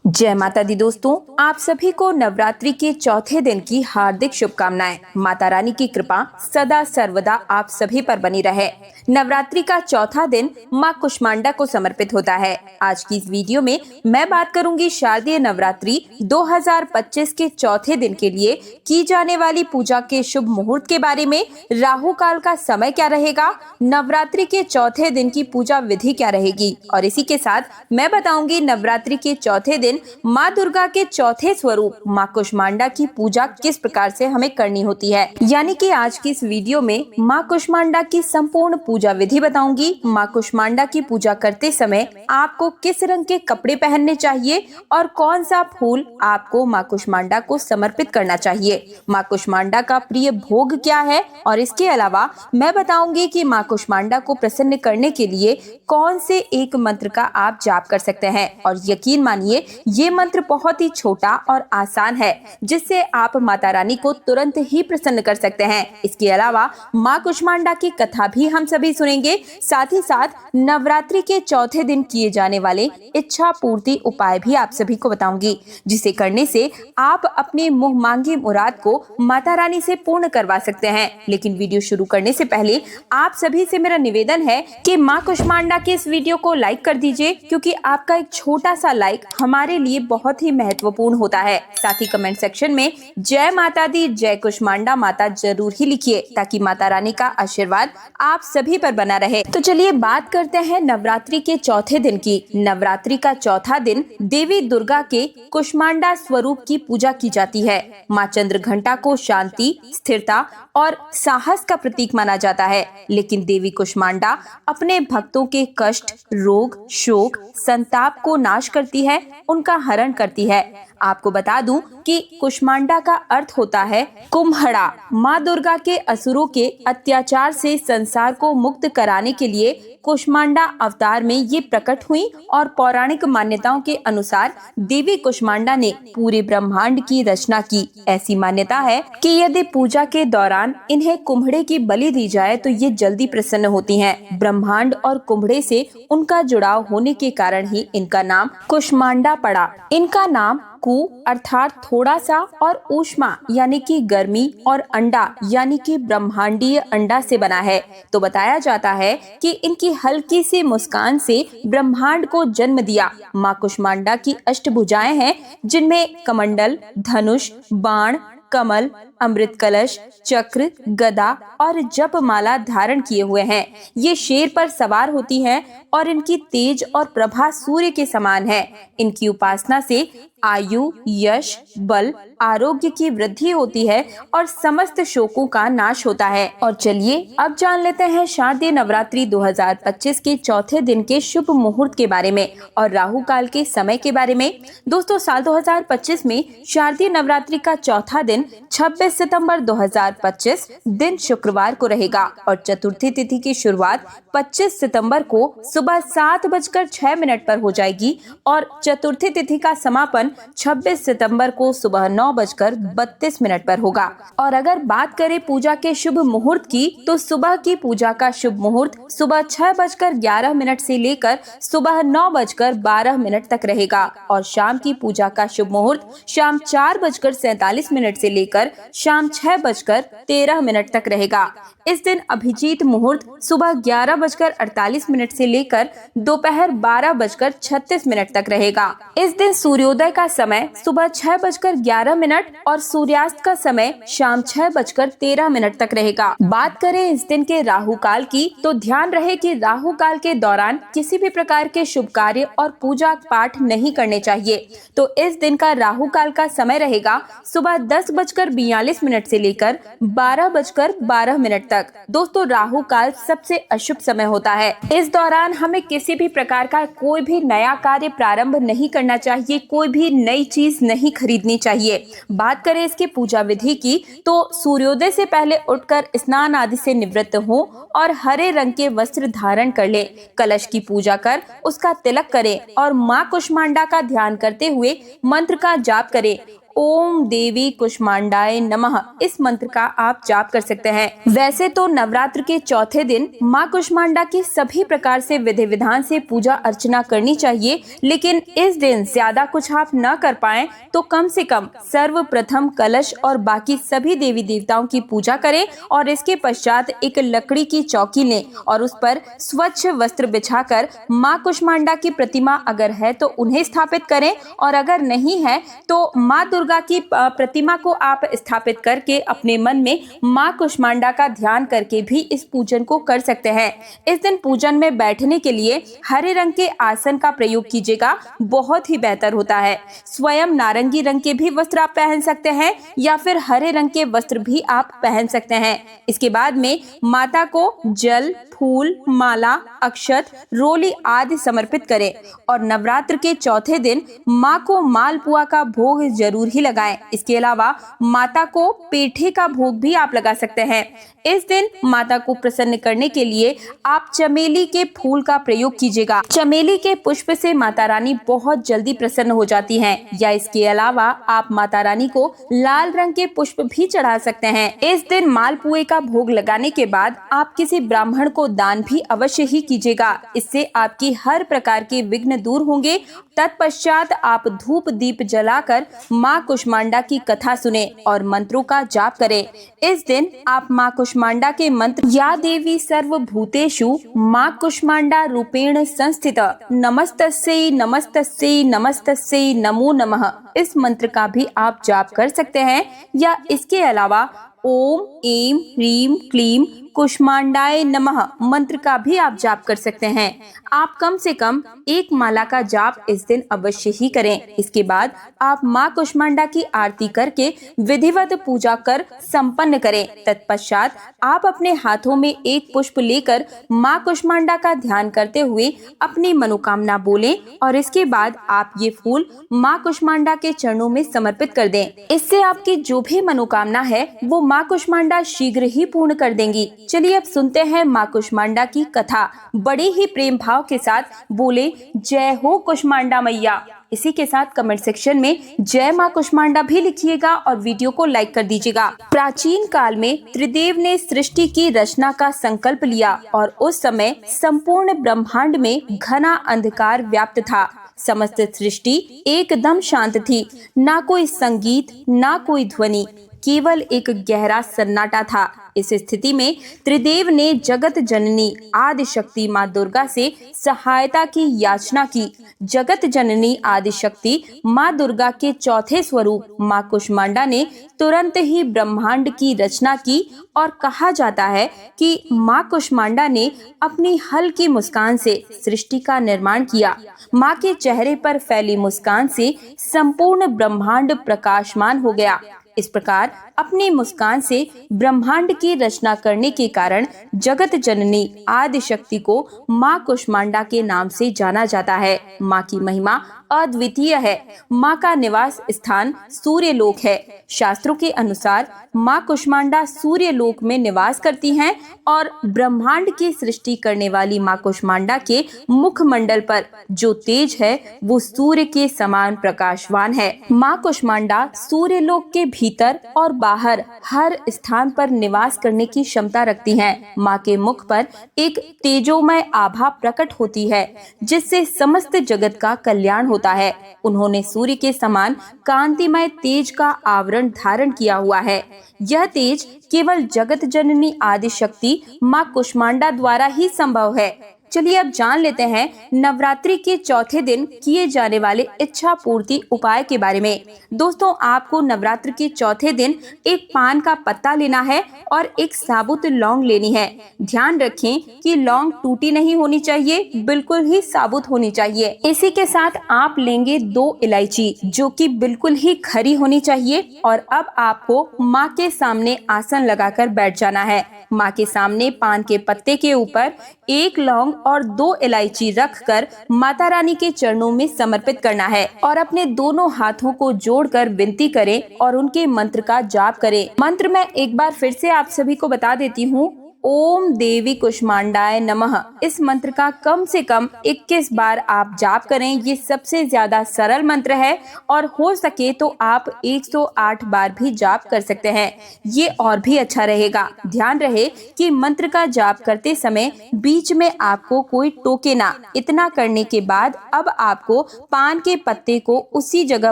जय माता दी दोस्तों, आप सभी को नवरात्रि के चौथे दिन की हार्दिक शुभकामनाएं। माता रानी की कृपा सदा सर्वदा आप सभी पर बनी रहे। नवरात्रि का चौथा दिन मां कुष्मांडा को समर्पित होता है। आज की इस वीडियो में मैं बात करूंगी शारदीय नवरात्रि 2025 के चौथे दिन के लिए की जाने वाली पूजा के शुभ मुहूर्त के बारे में। राहु काल का समय क्या रहेगा, नवरात्रि के चौथे दिन की पूजा विधि क्या रहेगी, और इसी के साथ मैं बताऊंगी नवरात्रि के चौथे दिन माँ दुर्गा के चौथे स्वरूप माँ कुष्मांडा की पूजा किस प्रकार से हमें करनी होती है। यानी कि आज की इस वीडियो में माँ कुष्मांडा की संपूर्ण पूजा विधि बताऊंगी। माँ कुष्मांडा की पूजा करते समय आपको किस रंग के कपड़े पहनने चाहिए और कौन सा फूल आपको माँ कुष्मांडा को समर्पित करना चाहिए। माँ कुष्मांडा का प्रिय भोग क्या है, और इसके अलावा मैं बताऊंगी कि माँ कुष्मांडा को प्रसन्न करने के लिए कौन से एक मंत्र का आप जाप कर सकते हैं। और यकीन मानिए ये मंत्र बहुत ही छोटा और आसान है, जिससे आप माता रानी को तुरंत ही प्रसन्न कर सकते हैं। इसके अलावा माँ कुष्मांडा की कथा भी हम सभी सुनेंगे। साथ ही साथ नवरात्रि के चौथे दिन किए जाने वाले इच्छा पूर्ति उपाय भी आप सभी को बताऊंगी, जिसे करने से आप अपने मुंह मांगी मुराद को माता रानी से पूर्ण करवा सकते हैं। लेकिन वीडियो शुरू करने से पहले आप सभी से मेरा निवेदन है कि माँ कुष्मांडा के इस वीडियो को लाइक कर दीजिए, क्योंकि आपका एक छोटा सा लाइक हमारे लिए बहुत ही महत्वपूर्ण होता है। साथ ही कमेंट सेक्शन में जय माता दी, जय कुष्मांडा माता जरूर ही लिखिए, ताकि माता रानी का आशीर्वाद आप सभी पर बना रहे। तो चलिए बात करते हैं नवरात्रि के चौथे दिन की। नवरात्रि का चौथा दिन देवी दुर्गा के कुष्मांडा स्वरूप की पूजा की जाती है। माँ चंद्रघंटा को शांति, स्थिरता और साहस का प्रतीक माना जाता है। लेकिन देवी कुष्मांडा अपने भक्तों के कष्ट, रोग, शोक, संताप को नाश करती है, उनका हरण करती है। आपको बता दूं कि कुष्मांडा का अर्थ होता है कुम्हड़ा। माँ दुर्गा के असुरों के अत्याचार से संसार को मुक्त कराने के लिए कुष्मांडा अवतार में ये प्रकट हुई, और पौराणिक मान्यताओं के अनुसार देवी कुष्मांडा ने पूरे ब्रह्मांड की रचना की। ऐसी मान्यता है कि यदि पूजा के दौरान इन्हें कुम्हड़े की बलि दी जाए तो ये जल्दी प्रसन्न होती हैं। ब्रह्मांड और कुम्हड़े से उनका जुड़ाव होने के कारण ही इनका नाम कुष्मांडा पड़ा। इनका नाम कु अर्थात थोड़ा सा, और ऊष्मा यानी कि गर्मी, और अंडा यानी कि ब्रह्मांडीय अंडा से बना है। तो बताया जाता है कि इनकी हल्की सी मुस्कान से ब्रह्मांड को जन्म दिया। माँ कुष्मांडा की अष्टभुजाएं हैं, जिनमें कमंडल, धनुष, बाण, कमल, अमृत कलश, चक्र, गदा और जपमाला धारण किए हुए हैं। ये शेर पर सवार होती हैं, और इनकी तेज और प्रभा सूर्य के समान है। इनकी उपासना से आयु, यश, बल, आरोग्य की वृद्धि होती है, और समस्त शोकों का नाश होता है। और चलिए अब जान लेते हैं शारदीय नवरात्रि 2025 के चौथे दिन के शुभ मुहूर्त के बारे में और राहु काल के समय के बारे में। दोस्तों, साल 2025 में शारदीय नवरात्रि का चौथा दिन 26 सितंबर 2025 दिन शुक्रवार को रहेगा, और चतुर्थी तिथि की शुरुआत 25 सितंबर को सुबह 7:06 पर हो जाएगी, और चतुर्थी तिथि का समापन 26 सितंबर को सुबह 9:32 पर होगा। और अगर बात करें पूजा के शुभ मुहूर्त की, तो सुबह की पूजा का शुभ मुहूर्त सुबह 6:11 से लेकर सुबह 9:12 तक रहेगा, और शाम की पूजा का शुभ मुहूर्त शाम 4:47 से लेकर शाम 6:13 तक रहेगा। इस दिन अभिजीत मुहूर्त सुबह 11:48 से लेकर दोपहर 12:36 तक रहेगा। इस दिन सूर्योदय का समय सुबह 6:11 और सूर्यास्त का समय शाम 6:13 तक रहेगा। बात करें इस दिन के राहु काल की, तो ध्यान रहे कि राहु काल के दौरान किसी भी प्रकार के शुभ कार्य और पूजा पाठ नहीं करने चाहिए। तो इस दिन का राहु काल का समय रहेगा सुबह 10:42 से लेकर 12:12 तक। दोस्तों, राहु काल सबसे अशुभ समय होता है। इस दौरान हमें किसी भी प्रकार का कोई भी नया कार्य प्रारंभ नहीं करना चाहिए, कोई भी नई चीज नहीं खरीदनी चाहिए। बात करें इसकी पूजा विधि की, तो सूर्योदय से पहले उठकर स्नान आदि से निवृत्त हो और हरे रंग के वस्त्र धारण कर ले, कलश की पूजा कर उसका तिलक करें, और माँ कुष्मांडा का ध्यान करते हुए मंत्र का जाप करें। ओम देवी कुष्मांडाय नमः इस मंत्र का आप जाप कर सकते हैं। वैसे तो नवरात्र के चौथे दिन माँ कुष्मांडा की सभी प्रकार से विधि विधान से पूजा अर्चना करनी चाहिए, लेकिन इस दिन ज्यादा कुछ आप न कर पाए तो कम से कम सर्वप्रथम कलश और बाकी सभी देवी देवताओं की पूजा करें और इसके पश्चात एक लकड़ी की चौकी लें और उस पर स्वच्छ वस्त्र बिछाकर माँ कुष्मांडा की प्रतिमा अगर है तो उन्हें स्थापित करें, और अगर नहीं है तो माँ दुर्गा की प्रतिमा को आप स्थापित करके अपने मन में माँ कुष्मांडा का ध्यान करके भी इस पूजन को कर सकते हैं। इस दिन पूजन में बैठने के लिए हरे रंग के आसन का प्रयोग कीजिएगा, बहुत ही बेहतर होता है। स्वयं नारंगी रंग के भी वस्त्र आप पहन सकते हैं या फिर हरे रंग के वस्त्र भी आप पहन सकते हैं। इसके बाद में माता को जल, फूल, माला, अक्षत, रोली आदि समर्पित करें और नवरात्र के चौथे दिन माँ को मालपुआ का भोग जरूर ही लगाएं। इसके अलावा माता को पेठे का भोग भी आप लगा सकते हैं। इस दिन माता को प्रसन्न करने के लिए आप चमेली के फूल का प्रयोग कीजिएगा। चमेली के पुष्प से माता रानी बहुत जल्दी प्रसन्न हो जाती हैं। या इसके अलावा आप माता रानी को लाल रंग के पुष्प भी चढ़ा सकते हैं। इस दिन मालपुए का भोग लगाने के बाद आप किसी ब्राह्मण को दान भी अवश्य ही कीजिएगा। इससे आपकी हर प्रकार के विघ्न दूर होंगे। तत्पश्चात आप धूप दीप जलाकर माँ कुष्मांडा की कथा सुने और मंत्रों का जाप करें। इस दिन आप माँ कुष्मांडा के मंत्र या देवी सर्वभूतेषु माँ कुष्मांडा रूपेण संस्थित नमस्तस्यै नमस्तस्यै नमस्तस्यै नमो नमः इस मंत्र का भी आप जाप कर सकते हैं। या इसके अलावा ओम ऐं ह्रीं क्लीं कुष्मांडाय नमः मंत्र का भी आप जाप कर सकते हैं। आप कम से कम एक माला का जाप इस दिन अवश्य ही करें। इसके बाद आप माँ कुष्मांडा की आरती करके विधिवत पूजा कर संपन्न करें। तत्पश्चात आप अपने हाथों में एक पुष्प लेकर माँ कुष्मांडा का ध्यान करते हुए अपनी मनोकामना बोलें और इसके बाद आप ये फूल माँ कुष्मांडा के चरणों में समर्पित कर दें। इससे आपकी जो भी मनोकामना है वो माँ कुष्मांडा शीघ्र ही पूर्ण कर देंगी। चलिए अब सुनते हैं माँ कुष्मांडा की कथा। बड़े ही प्रेम भाव के साथ बोले जय हो कुष्मांडा मैया। इसी के साथ कमेंट सेक्शन में जय माँ कुष्मांडा भी लिखिएगा और वीडियो को लाइक कर दीजिएगा। प्राचीन काल में त्रिदेव ने सृष्टि की रचना का संकल्प लिया और उस समय संपूर्ण ब्रह्मांड में घना अंधकार व्याप्त था। समस्त सृष्टि एकदम शांत थी, ना कोई संगीत ना कोई ध्वनि, केवल एक गहरा सन्नाटा था। इस स्थिति में त्रिदेव ने जगत जननी आदि शक्ति माँ दुर्गा से सहायता की याचना की। जगत जननी आदि शक्ति माँ दुर्गा के चौथे स्वरूप माँ कुष्मांडा ने तुरंत ही ब्रह्मांड की रचना की और कहा जाता है कि माँ कुष्मांडा ने अपनी हल्की मुस्कान से सृष्टि का निर्माण किया। माँ के चेहरे पर फैली मुस्कान से संपूर्ण ब्रह्मांड प्रकाशमान हो गया। इस प्रकार अपनी मुस्कान से ब्रह्मांड की रचना करने के कारण जगत जननी आदि शक्ति को माँ कुष्मांडा के नाम से जाना जाता है। माँ की महिमा अद्वितीय है। माँ का निवास स्थान सूर्य लोक है। शास्त्रों के अनुसार माँ कुष्मांडा सूर्य लोक में निवास करती हैं और ब्रह्मांड की सृष्टि करने वाली माँ कुष्मांडा के मुखमंडल पर जो तेज है वो सूर्य के समान प्रकाशवान है। माँ कुष्मांडा सूर्य लोक के भीतर और बाहर हर स्थान पर निवास करने की क्षमता रखती हैं। माँ के मुख पर एक तेजोमय आभा प्रकट होती है जिससे समस्त जगत का कल्याण होता है। उन्होंने सूर्य के समान कांतिमय तेज का आवरण धारण किया हुआ है। यह तेज केवल जगत जननी आदि शक्ति माँ कुष्मांडा द्वारा ही संभव है। चलिए अब जान लेते हैं नवरात्रि के चौथे दिन किए जाने वाले इच्छा पूर्ति उपाय के बारे में। दोस्तों, आपको नवरात्र के चौथे दिन एक पान का पत्ता लेना है और एक साबुत लौंग लेनी है। ध्यान रखें कि लौंग टूटी नहीं होनी चाहिए, बिल्कुल ही साबुत होनी चाहिए। इसी के साथ आप लेंगे 2 इलायची जो कि बिल्कुल ही खरी होनी चाहिए। और अब आपको माँ के सामने आसन लगाकर बैठ जाना है। माँ के सामने पान के पत्ते के ऊपर 1 लौंग और 2 इलायची रखकर माता रानी के चरणों में समर्पित करना है और अपने दोनों हाथों को जोड़कर विनती करें और उनके मंत्र का जाप करें। मंत्र मैं एक बार फिर से आप सभी को बता देती हूँ। ओम देवी कुष्मांडाय नमः इस मंत्र का कम से कम 21 बार आप जाप करें। ये सबसे ज्यादा सरल मंत्र है और हो सके तो आप 108 बार भी जाप कर सकते हैं, ये और भी अच्छा रहेगा। ध्यान रहे कि मंत्र का जाप करते समय बीच में आपको कोई टोके ना। इतना करने के बाद अब आपको पान के पत्ते को उसी जगह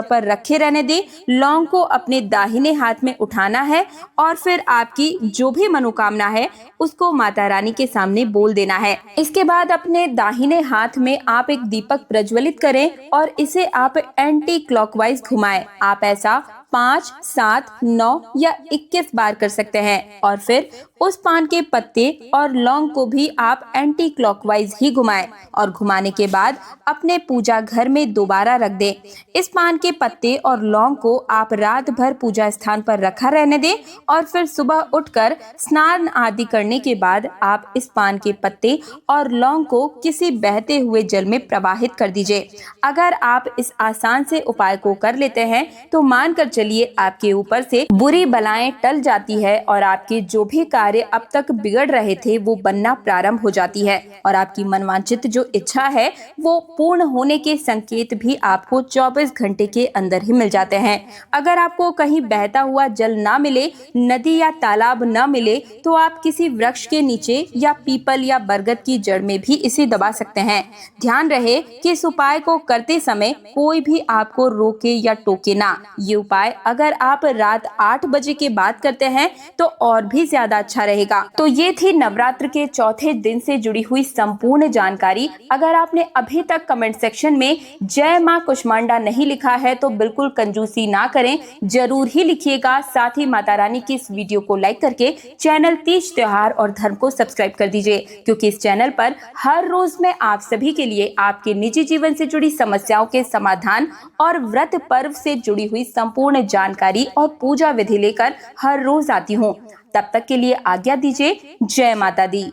पर रखे रहने दें। लौंग को अपने दाहिने हाथ में उठाना है और फिर आपकी जो भी मनोकामना है उसको माता रानी के सामने बोल देना है। इसके बाद अपने दाहिने हाथ में आप एक दीपक प्रज्वलित करें और इसे आप एंटी क्लॉकवाइज घुमाएं। आप ऐसा 5, 7, 9 या 21 बार कर सकते हैं और फिर उस पान के पत्ते और लौंग को भी आप एंटी क्लॉकवाइज ही घुमाएं और घुमाने के बाद अपने पूजा घर में दोबारा रख दें। इस पान के पत्ते और लौंग को आप रात भर पूजा स्थान पर रखा रहने दें और फिर सुबह उठकर स्नान आदि करने के बाद आप इस पान के पत्ते और लौंग को किसी बहते हुए जल में प्रवाहित कर दीजिए। अगर आप इस आसान से उपाय को कर लेते हैं तो मानकर चलिए आपके ऊपर से बुरी बलाएं टल जाती है और आपके जो भी कार्य अब तक बिगड़ रहे थे वो बनना प्रारंभ हो जाती है और आपकी मनवांछित जो इच्छा है वो पूर्ण होने के संकेत भी आपको 24 घंटे के अंदर ही मिल जाते हैं। अगर आपको कहीं बहता हुआ जल ना मिले, नदी या तालाब ना मिले, तो आप किसी वृक्ष के नीचे या पीपल या बरगद की जड़ में भी इसे दबा सकते हैं। ध्यान रहे कि इस उपाय को करते समय कोई भी आपको रोके या टोके ना। ये उपाय अगर आप रात 8 बजे के बाद करते हैं तो और भी ज्यादा अच्छा रहेगा। तो ये थी नवरात्र के चौथे दिन से जुड़ी हुई संपूर्ण जानकारी। अगर आपने अभी तक कमेंट सेक्शन में जय मां कुष्मांडा नहीं लिखा है तो बिल्कुल कंजूसी ना करें, जरूर ही लिखिएगा। साथ ही माता रानी की इस वीडियो को लाइक करके चैनल तीज त्योहार और धर्म को सब्सक्राइब कर दीजिए, क्योंकि इस चैनल पर हर रोज मैं आप सभी के लिए आपके निजी जीवन से जुड़ी समस्याओं के समाधान और व्रत पर्व से जुड़ी हुई संपूर्ण जानकारी और पूजा विधि लेकर हर रोज आती हूँ। तब तक के लिए आज्ञा दीजिए। जय माता दी।